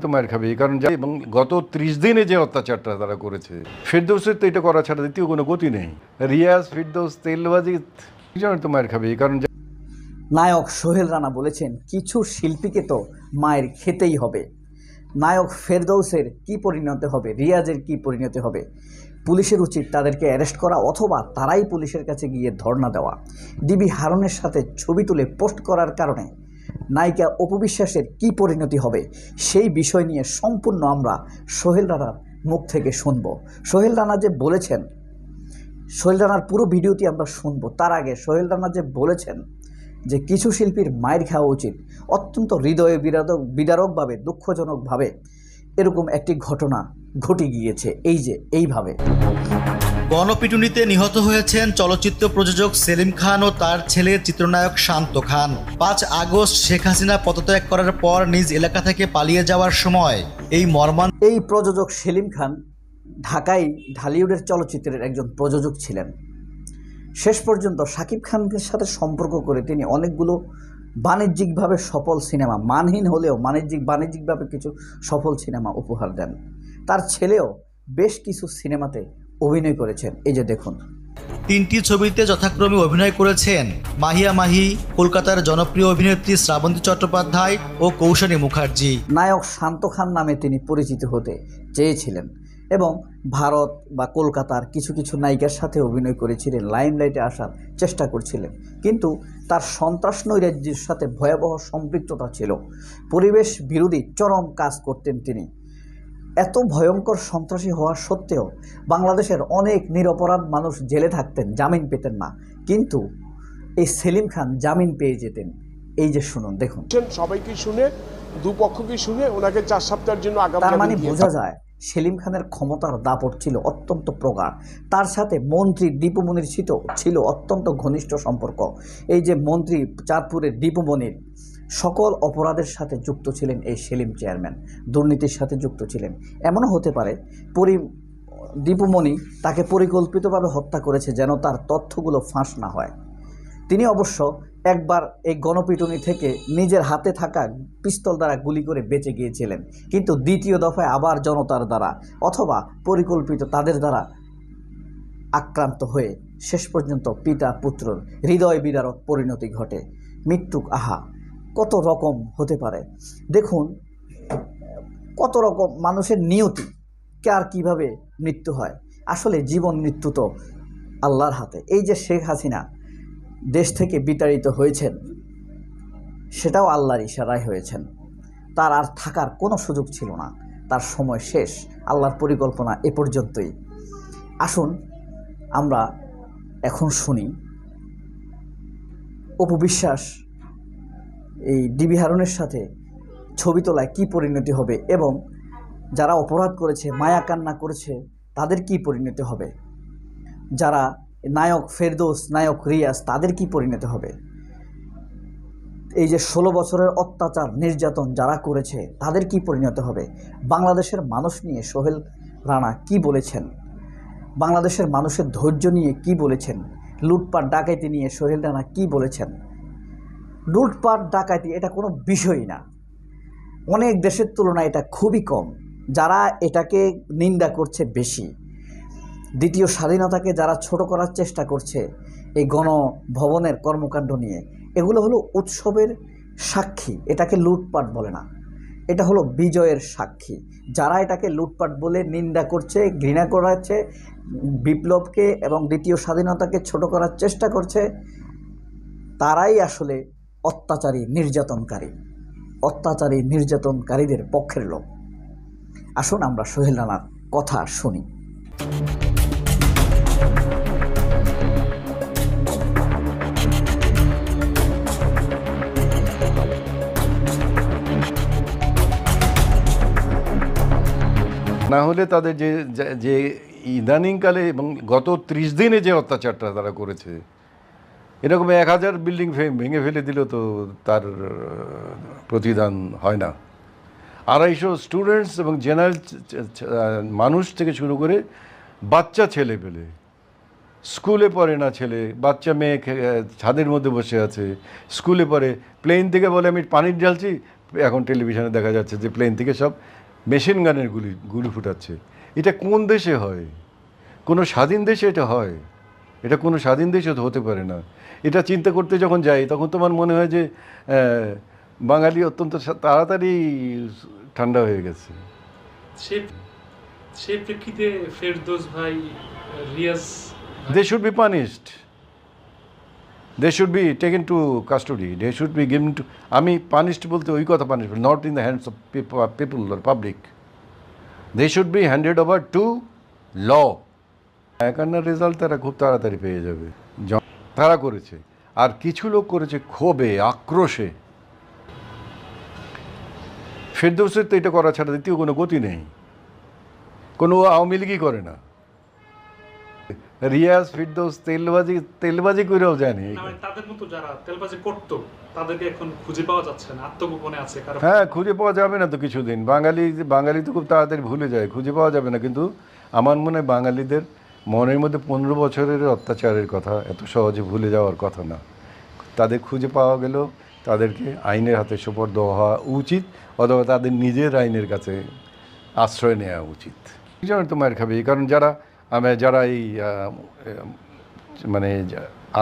তো মার খাবে, কারণ এবং গত 30 দিনে যে অত্যাচারটা তারা করেছে, ফেরদৌসের তো এটা করা ছাড়া দ্বিতীয় কোনো গতি নেই। রিয়াজ, ফেরদৌস, তেলবাজি তো মার খাবে, কারণ নায়ক সোহেল রানা বলেছেন কিছু শিল্পীকে তো মায়ের খেতেই হবে। নায়ক ফেরদৌসের কি পরিণতি হবে, রিয়াজের কি পরিণতি হবে? পুলিশের উচিত তাদেরকে অ্যারেস্ট করা, অথবা তারাই পুলিশের কাছে গিয়ে ধর্ণা দেওয়া। ডিবি হারুনের সাথে ছবি তুলে পোস্ট করার কারণে নায়িকা অপু বিশ্বাসের কী পরিণতি হবে, সেই বিষয় নিয়ে সম্পূর্ণ আমরা সোহেল রানার মুখ থেকে শুনব। সোহেল রানা যে বলেছেন, সোহেল রানার পুরো ভিডিওটি আমরা শুনব। তার আগে সোহেল রানা যে বলেছেন যে কিছু শিল্পীর মায়ের খাওয়া উচিত, অত্যন্ত হৃদয়ে বিদারকভাবে, দুঃখজনকভাবে এরকম একটি ঘটনা ঘটে গিয়েছে। এইভাবে গণপিটুনিতে নিহত হয়েছেন চলচ্চিত্র প্রযোজক সেলিম খান ও তার ছেলে চিত্রনায়ক শান্ত খান। 5 আগস্ট শেখ হাসিনা পদত্যাগ করার পর নিজ এলাকা থেকে পালিয়ে যাওয়ার সময় এই প্রযোজক সেলিম খান ঢাকায় ঢালিউডের চলচ্চিত্রের একজন প্রযোজক ছিলেন। শেষ পর্যন্ত শাকিব খানের সাথে সম্পর্ক করে তিনি অনেকগুলো বাণিজ্যিকভাবে সফল সিনেমা, মানহীন হলেও বাণিজ্যিকভাবে কিছু সফল সিনেমা উপহার দেন। তার ছেলেও বেশ কিছু সিনেমাতে অভিনয় করেছেন। এই যে দেখুন, 3টি ছবিতে যথাক্রমে অভিনয় করেছেন মাহিয়া মাহি, কলকাতার জনপ্রিয় অভিনেত্রী শ্রাবন্তী চট্টোপাধ্যায় ও কৌশানী মুখার্জি। নায়ক শান্ত খান নামে তিনি পরিচিত হতে চেয়েছিলেন এবং ভারত বা কলকাতার কিছু কিছু নায়িকার সাথে অভিনয় করেছিলেন, লাইমলাইটে আসার চেষ্টা করছিলেন। কিন্তু তার সন্ত্রাস নৈরাজ্যের সাথে ভয়াবহ সম্পৃক্ততা ছিল। পরিবেশ বিরোধী চরম কাজ করতেন তিনি। এত ভয়ঙ্কর সন্ত্রাসী হওয়া সত্ত্বেও বাংলাদেশের অনেক নিরপরাধ মানুষ জেলে থাকতেন, জামিন পেতেন না, কিন্তু এই সেলিম খান জামিন পেয়ে যেতেন। এই যে শুনুন, দেখুন। সবাইকে শুনে, দুপক্ষকে শুনে ওনাকে 4 সপ্তাহের জন্য আগাম তার মানে বোঝা যায় সেলিম খানের ক্ষমতার দাপট ছিল অত্যন্ত প্রগাঢ়। তার সাথে মন্ত্রী দীপু মনির ছিল অত্যন্ত ঘনিষ্ঠ সম্পর্ক। এই যে মন্ত্রী চাঁদপুরের দীপু মনির সকল অপরাধের সাথে যুক্ত ছিলেন। এই সেলিম চেয়ারম্যান দুর্নীতির সাথে যুক্ত ছিলেন। এমনও হতে পারে দীপু মনি তাকে পরিকল্পিতভাবে হত্যা করেছে যেন তার তথ্যগুলো ফাঁস না হয়। তিনি অবশ্য একবার এই গণপিটুনি থেকে নিজের হাতে থাকা পিস্তল দ্বারা গুলি করে বেঁচে গিয়েছিলেন, কিন্তু দ্বিতীয় দফায় আবার জনতার দ্বারা অথবা পরিকল্পিত তাদের দ্বারা আক্রান্ত হয়ে শেষ পর্যন্ত পিতা পুত্রর হৃদয় বিদারক পরিণতি ঘটে। মৃত্যু আহা কত রকম হতে পারে। দেখুন কত রকম মানুষের নিয়তি, কার কীভাবে মৃত্যু হয়। আসলে জীবন মৃত্যু তো আল্লাহর হাতে। এই যে শেখ হাসিনা দেশ থেকে বিতাড়িত হয়েছেন, সেটাও আল্লাহর ইশারায় হয়েছেন। তার আর থাকার কোনো সুযোগ ছিল না, তার সময় শেষ। আল্লাহর পরিকল্পনা এ পর্যন্তই। আসুন আমরা এখন শুনি অপু বিশ্বাস এই ডিবি হারুনের সাথে ছবি তোলায় কী পরিণতি হবে এবং যারা অপরাধ করেছে, মায়া কান্না করেছে, তাদের কী পরিণতি হবে, যারা নায়ক ফেরদৌস, নায়ক রিয়াজ, তাদের কি পরিণতি হবে, এই যে 16 বছরের অত্যাচার নির্যাতন যারা করেছে তাদের কি পরিণতি হবে, বাংলাদেশের মানুষ নিয়ে সোহেল রানা কি বলেছেন, বাংলাদেশের মানুষের ধৈর্য নিয়ে কি বলেছেন, লুটপাট ডাকাতি নিয়ে সোহেল রানা কি বলেছেন। লুটপাট ডাকাতি এটা কোনো বিষয়ই না, অনেক দেশের তুলনায় এটা খুবই কম। যারা এটাকে নিন্দা করছে বেশি, দ্বিতীয় স্বাধীনতাকে যারা ছোট করার চেষ্টা করছে এই গণভবনের কর্মকাণ্ড নিয়ে, এগুলো হলো উৎসবের সাক্ষী, এটাকে লুটপাট বলে না, এটা হলো বিজয়ের সাক্ষী। যারা এটাকে লুটপাট বলে নিন্দা করছে, ঘৃণা করাচ্ছে, বিপ্লবকে এবং দ্বিতীয় স্বাধীনতাকে ছোট করার চেষ্টা করছে, তারাই আসলে অত্যাচারী নির্যাতনকারীদের পক্ষের লোক। আসুন আমরা সোহেল রানার কথা শুনি। না হলে তাদের যে ইদানিংকালে এবং গত 30 দিনে যে অত্যাচারটা তারা করেছে, এরকম 1000 বিল্ডিং ভেঙে ফেলে দিল তো তার প্রতিদান হয় না। 250 স্টুডেন্টস এবং জেনারেল মানুষ থেকে শুরু করে বাচ্চা ছেলে পেলে, স্কুলে পড়ে না ছেলে, বাচ্চা মেয়ে ছাদের মধ্যে বসে আছে, স্কুলে পড়ে, প্লেন থেকে বলে আমি পানি ঢালছি, এখন টেলিভিশনে দেখা যাচ্ছে যে প্লেন থেকে সব মেশিন গানের গুলি ফুটাচ্ছে। এটা কোন দেশে হয়? কোনো স্বাধীন দেশে এটা হয়? এটা কোনো স্বাধীন দেশে তো হতে পারে না। এটা চিন্তা করতে যখন যাই তখন তোমার মনে হয় যে বাঙালি অত্যন্ত তাড়াতাড়ি ঠান্ডা হয়ে গেছে। সেই প্রেক্ষিতে ফেরদৌস ভাই, Riaz They should be punished. They should be taken to custody. They should be given to. আমি punished বলতে ওই কথা punishment, not in the hands of people or public. They should be handed over to law. একান্নার result তারা খুব তাড়াতাড়ি পেয়ে যাবে। তারা করেছে, আর কিছু লোক করেছে ক্ষোভে, আক্রোশে। ফেরদৌসের তো এটা করা ছাড়া দ্বিতীয় কোনো গতি নেই। কোনো আওয়ামী লীগই করে না। রিয়াজ, ফিরদৌস তেলবাজি করেও জানি। তাদের মতো যারা তেলবাজি করতো তাদেরকে এখন খুঁজে পাওয়া যাচ্ছে না, আত্মগোপনে আছে। কারণ হ্যাঁ, খুঁজে পাওয়া যাবে না তো কিছুদিন। বাঙালি তো খুব তাড়াতাড়ি ভুলে যায়, খুঁজে পাওয়া যাবে না। কিন্তু আমার মনে হয় বাঙালিদের মনের মধ্যে 15 বছরের অত্যাচারের কথা এত সহজে ভুলে যাওয়ার কথা না। তাদের খুঁজে পাওয়া গেলেও তাদেরকে আইনের হাতে সোপর্দ হওয়া উচিত, অথবা তাদের নিজের আইনের কাছে আশ্রয় নেওয়া উচিত। যেন তো মার খাবে, কারণ যারা এই মানে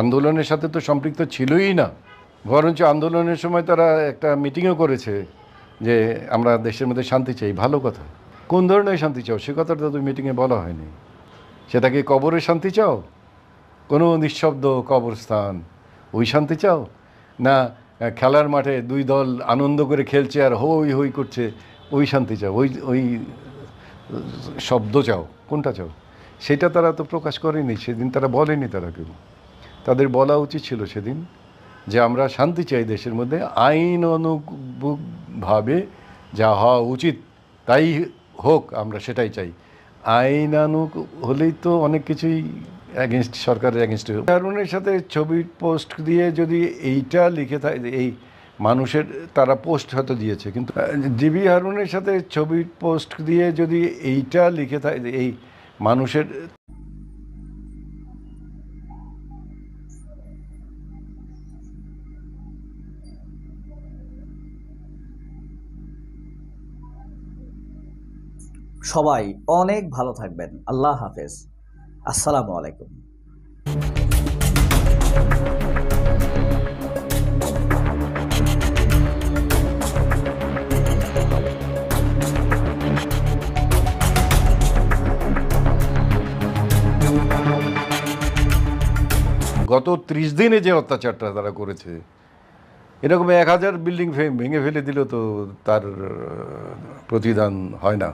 আন্দোলনের সাথে তো সম্পৃক্ত ছিলই না, বরঞ্চ আন্দোলনের সময় তারা একটা মিটিংও করেছে যে আমরা দেশের মধ্যে শান্তি চাই। ভালো কথা, কোন ধরনের শান্তি চাও সে কথাটা তো মিটিংয়ে বলা হয়নি। সেটা কি কবরের শান্তি চাও, কোনো নিঃশব্দ কবরস্থান, ওই শান্তি চাও? না খেলার মাঠে দুই দল আনন্দ করে খেলছে আর হই হই করছে, ওই শান্তি চাও? ওই শব্দ চাও? কোনটা চাও? সেটা তারা তো প্রকাশ করেনি সেদিন, তারা বলেনি। তারা কেউ, তাদের বলা উচিত ছিল সেদিন যে আমরা শান্তি চাই দেশের মধ্যে, আইন অনুগভাবে যা হওয়া উচিত তাই হোক, আমরা সেটাই চাই। আইনানুগ হলেই তো অনেক কিছুই অ্যাগেনস্ট, সরকারের অ্যাগেনস্টে। হারুনের সাথে ছবি পোস্ট দিয়ে যদি এইটা লিখে থাকে, এই মানুষের তারা পোস্ট হয়তো দিয়েছে, কিন্তু জিবি হারুনের সাথে ছবি পোস্ট দিয়ে যদি এইটা লিখে থাকে, এই মানুষের সবাই অনেক ভালো থাকবেন। আল্লাহ হাফেজ। আসসালামু আলাইকুম। গত 30 দিনে যে অত্যাচারটা তারা করেছে, এরকম 1000 বিল্ডিং ভেঙে ফেলে দিল তো তার প্রতিদান হয় না।